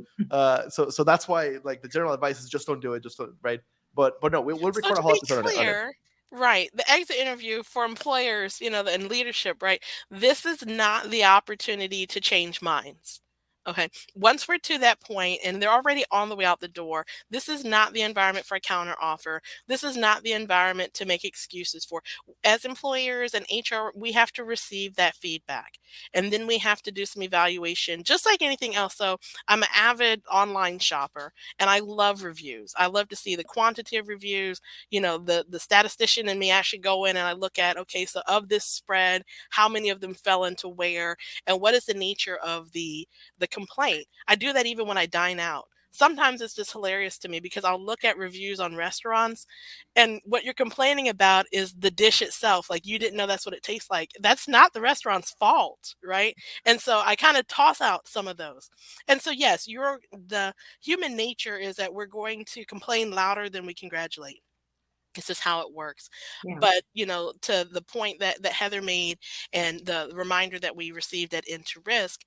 Speaker 5: So that's why the general advice is just don't do it, just don't, right? But no, we'll record a whole episode on it.
Speaker 3: Right. The exit interview for employers, and leadership, right? This is not the opportunity to change minds. Okay. Once we're to that point and they're already on the way out the door, this is not the environment for a counter offer. This is not the environment to make excuses for. As employers and HR, we have to receive that feedback. And then we have to do some evaluation, just like anything else. So I'm an avid online shopper and I love reviews. I love to see the quantitative reviews, the statistician and me actually go in and I look at, okay, so of this spread, how many of them fell into where, and what is the nature of the complaint. I do that even when I dine out. Sometimes it's just hilarious to me because I'll look at reviews on restaurants and what you're complaining about is the dish itself. Like you didn't know that's what it tastes like. That's not the restaurant's fault, right? And so I kind of toss out some of those. And so yes, the human nature is that we're going to complain louder than we congratulate. It's just how it works.
Speaker 4: Yeah.
Speaker 3: But, to the point that Heather made and the reminder that we received at Into Risk,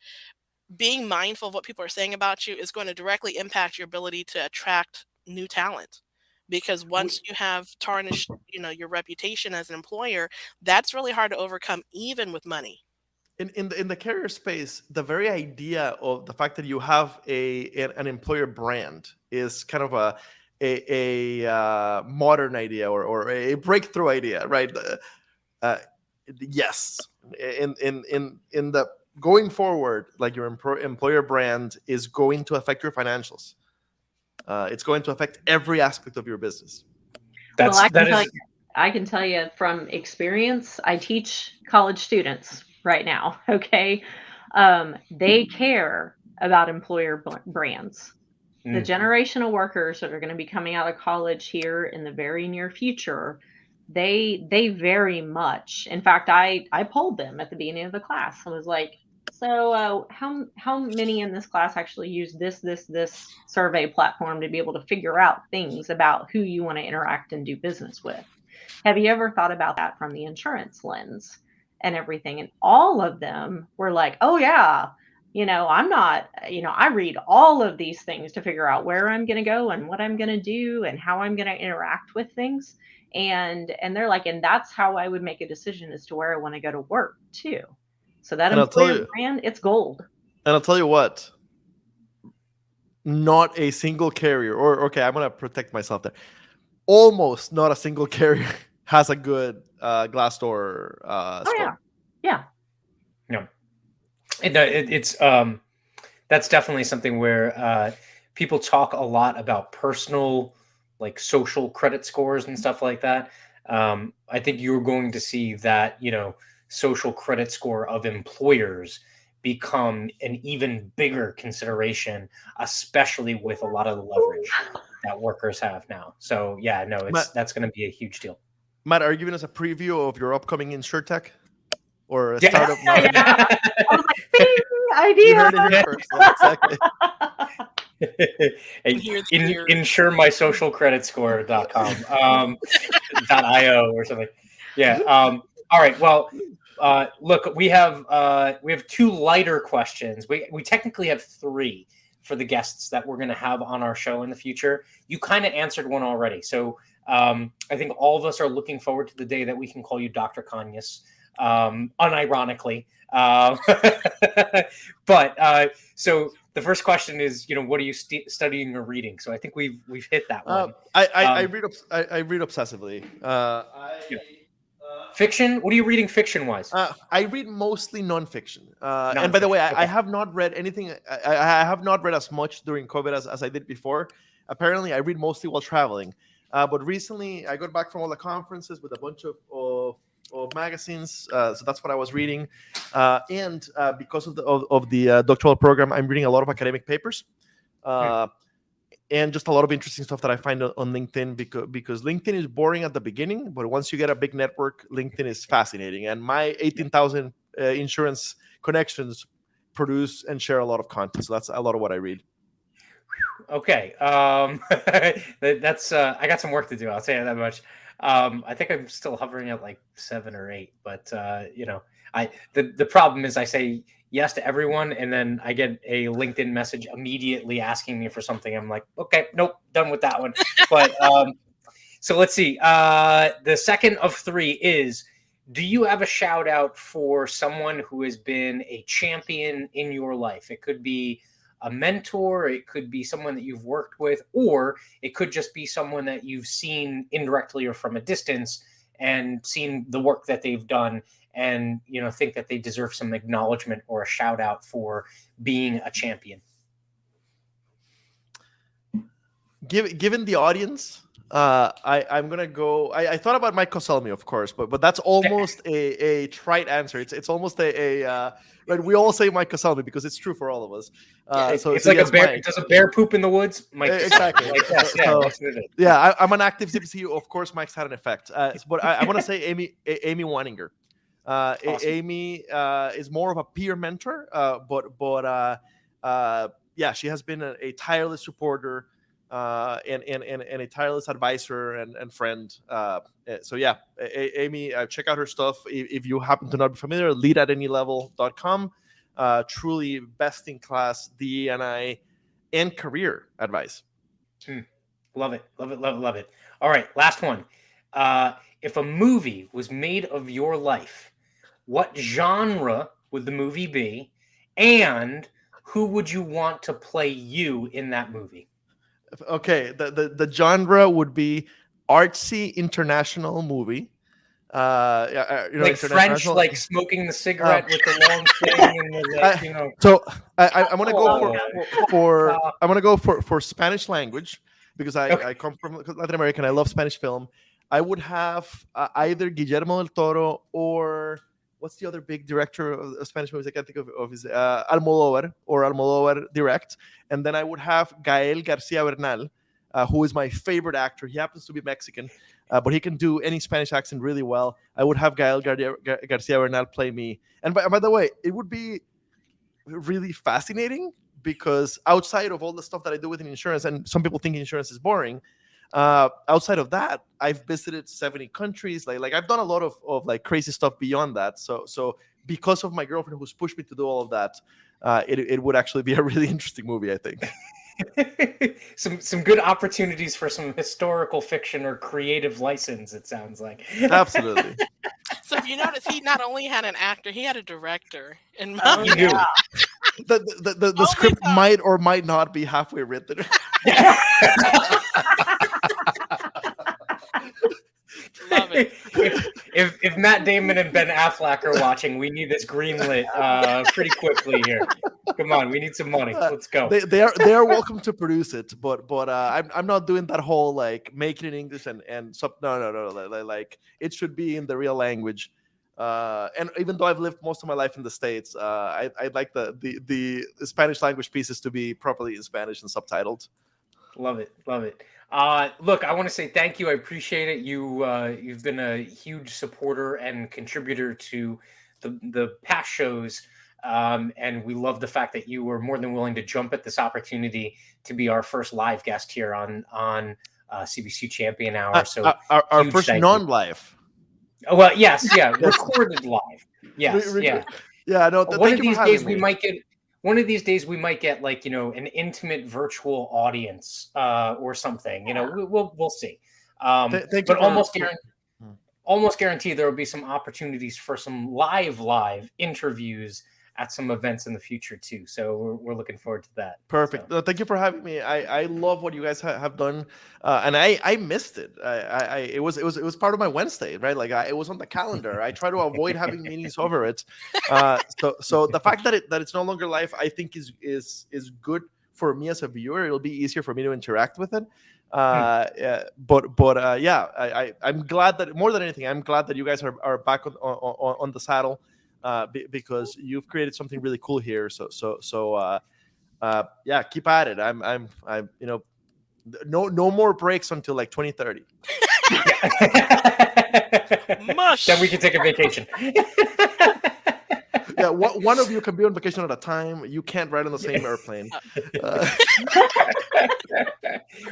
Speaker 3: being mindful of what people are saying about you is going to directly impact your ability to attract new talent. Because once you have tarnished, your reputation as an employer, that's really hard to overcome, even with money.
Speaker 5: In the carrier space, the very idea of the fact that you have an employer brand is kind of a modern idea or a breakthrough idea, right? Yes, in the going forward, like your employer brand is going to affect your financials. It's going to affect every aspect of your business.
Speaker 4: I can tell you from experience, I teach college students right now, okay? They care about employer brands. The generational workers that are going to be coming out of college here in the very near future, they very much, in fact, I polled them at the beginning of the class. I was like, so how many in this class actually use this survey platform to be able to figure out things about who you want to interact and do business with? Have you ever thought about that from the insurance lens and everything? And all of them were like, oh yeah, I'm not, I read all of these things to figure out where I'm going to go and what I'm going to do and how I'm going to interact with things. And they're like, and that's how I would make a decision as to where I want to go to work too. So that employer brand, it's gold.
Speaker 5: And I'll tell you what, not a single carrier, okay, I'm going to protect myself there. Almost not a single carrier has a good Glassdoor score.
Speaker 4: Yeah.
Speaker 1: No, it's that's definitely something where people talk a lot about personal, like social credit scores and stuff like that. I think you're going to see that social credit score of employers become an even bigger consideration, especially with a lot of the leverage that workers have now. So yeah, no, that's going to be a huge deal.
Speaker 5: Matt, are you giving us a preview of your upcoming InsurTech or a startup?
Speaker 4: Yeah. I was like, bing, idea.
Speaker 5: You heard it here first. Exactly.
Speaker 1: InsureMySocialCreditScore.com, .io or something. Yeah. All right. Well, look, we have two lighter questions. We technically have three for the guests that we're going to have on our show in the future. You kind of answered one already. So I think all of us are looking forward to the day that we can call you Dr. Canas, unironically. But so the first question is, what are you studying or reading? So I think we've hit that one.
Speaker 5: I read obsessively.
Speaker 1: Fiction? What are you reading fiction-wise?
Speaker 5: I read mostly nonfiction. And by the way, I have not read anything. I have not read as much during COVID as I did before. Apparently, I read mostly while traveling. But recently, I got back from all the conferences with a bunch of magazines. So that's what I was reading. And because of the doctoral program, I'm reading a lot of academic papers. And just a lot of interesting stuff that I find on LinkedIn because LinkedIn is boring at the beginning, but once you get a big network, LinkedIn is fascinating. And my 18,000 insurance connections produce and share a lot of content. So that's a lot of what I read.
Speaker 1: Okay. That's I got some work to do. I'll tell you that much. I think I'm still hovering at like 7 or 8, but the problem is I say yes to everyone, and then I get a LinkedIn message immediately asking me for something. I'm like, okay, nope, done with that one. But So let's see. The second of three is, do you have a shout out for someone who has been a champion in your life? It could be a mentor, it could be someone that you've worked with, or it could just be someone that you've seen indirectly or from a distance and seen the work that they've done and, think that they deserve some acknowledgement or a shout out for being a champion.
Speaker 5: Given the audience, I'm gonna go. I thought about Mike Koselmi, of course, but that's almost a trite answer. It's almost a right. We all say Mike Koselmi because it's true for all of us.
Speaker 1: It's like yes, a bear. Mike. Does a bear poop in the woods? Mike
Speaker 5: exactly.
Speaker 1: Like that.
Speaker 5: I'm an active CPCU. Of course, Mike's had an effect. But I want to say Amy Weininger. Awesome. Amy is more of a peer mentor, but she has been a tireless supporter. And a tireless advisor and friend. Amy, check out her stuff. If you happen to not be familiar, leadatanylevel.com. Truly best in class DE&I and career advice.
Speaker 1: Love it. All right, last one. If a movie was made of your life, what genre would the movie be? And who would you want to play you in that movie?
Speaker 5: Okay, the genre would be artsy international movie.
Speaker 1: Like French, like smoking the cigarette with the long thing, and
Speaker 5: So I'm gonna go I'm gonna go for Spanish language because I come from Latin America and I love Spanish film. I would have either Guillermo del Toro or what's the other big director of Spanish movies? I can't think of his Almodóvar direct. And then I would have Gael Garcia Bernal, who is my favorite actor. He happens to be Mexican, but he can do any Spanish accent really well. I would have Gael Garcia Bernal play me. And by the way, it would be really fascinating because outside of all the stuff that I do within insurance, and some people think insurance is boring, outside of that, I've visited 70 countries. Like I've done a lot of like crazy stuff beyond that. So because of my girlfriend who's pushed me to do all of that, it would actually be a really interesting movie, I think.
Speaker 1: some good opportunities for some historical fiction or creative license, it sounds like.
Speaker 5: Absolutely.
Speaker 3: So you notice he not only had an actor, he had a director. In
Speaker 5: the script might or might not be halfway written.
Speaker 3: Love it.
Speaker 1: If Matt Damon and Ben Affleck are watching, we need this greenlit pretty quickly here. Come on, we need some money. Let's go.
Speaker 5: They are welcome to produce it, but I'm not doing that whole like make it in English and stuff. No. Like it should be in the real language. And even though I've lived most of my life in the States, I'd like the Spanish language pieces to be properly in Spanish and subtitled.
Speaker 1: Love it. Look, I want to say thank you. I appreciate it. You've been a huge supporter and contributor to the past shows, and we love the fact that you were more than willing to jump at this opportunity to be our first live guest here on CPCU Champion Hour. So
Speaker 5: our first non-live.
Speaker 1: Well, yes, recorded live. Yes, yeah.
Speaker 5: No.
Speaker 1: One of these days we might get. One of these days we might get like, an intimate virtual audience or something, we'll see. But almost guarantee there will be some opportunities for some live interviews at some events in the future too. So we're looking forward to that.
Speaker 5: Perfect.
Speaker 1: So.
Speaker 5: Thank you for having me. I love what you guys have done, and I missed it. It was part of my Wednesday, right? Like it was on the calendar. I try to avoid having meetings over it. So the fact that it's no longer live, I think is good for me as a viewer. It'll be easier for me to interact with it. I'm glad that more than anything, I'm glad that you guys are back on the saddle. Because you've created something really cool here. So keep at it. I'm no more breaks until like 2030.
Speaker 3: Mush.
Speaker 1: Then we can take a vacation.
Speaker 5: Yeah, one of you can be on vacation at a time. You can't ride on the same airplane.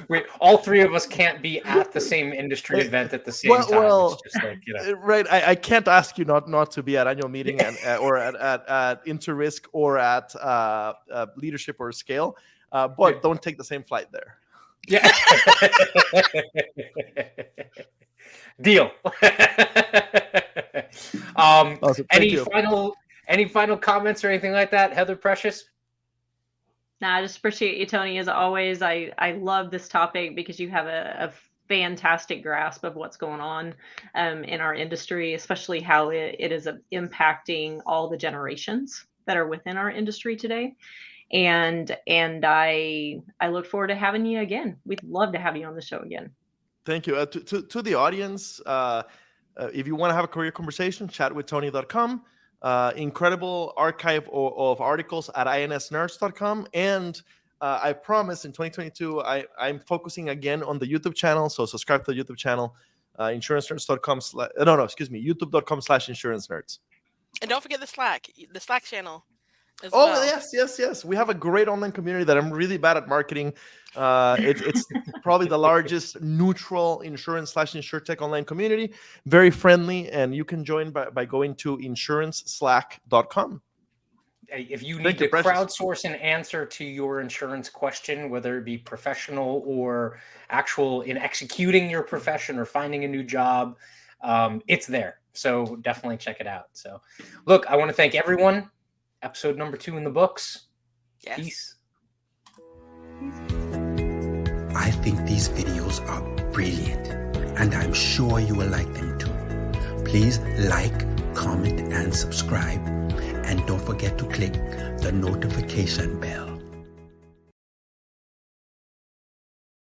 Speaker 1: Wait, all three of us can't be at the same industry event at the same time.
Speaker 5: Well,
Speaker 1: it's just like,
Speaker 5: right. I can't ask you not to be at annual meeting or at Inter-Risk or at leadership or scale, but don't take the same flight there.
Speaker 1: Yeah. Deal.
Speaker 5: Awesome. Thank you.
Speaker 1: Any final comments or anything like that, Heather Precious?
Speaker 4: No, I just appreciate you, Tony, as always. I love this topic because you have a fantastic grasp of what's going on in our industry, especially how it is impacting all the generations that are within our industry today. And I look forward to having you again. We'd love to have you on the show again.
Speaker 5: Thank you. To the audience, if you want to have a career conversation, chatwithtony.com. Incredible archive of articles at insnerds.com. And I promise in 2022, I'm focusing again on the YouTube channel. So subscribe to the YouTube channel, insurancenerds.com. youtube.com/insurancenerds.
Speaker 3: And don't forget the Slack channel. As
Speaker 5: Oh,
Speaker 3: well.
Speaker 5: yes. We have a great online community that I'm really bad at marketing. It's probably the largest neutral insurance/insurtech online community. Very friendly, and you can join by going to insuranceslack.com.
Speaker 1: If you need to crowdsource an answer to your insurance question, whether it be professional or actual in executing your profession or finding a new job, it's there. So definitely check it out. So look, I want to thank everyone. Episode number 2 in the books.
Speaker 3: Yes.
Speaker 1: Peace.
Speaker 6: I think these videos are brilliant, and I'm sure you will like them too. Please like, comment, and subscribe. And don't forget to click the notification bell.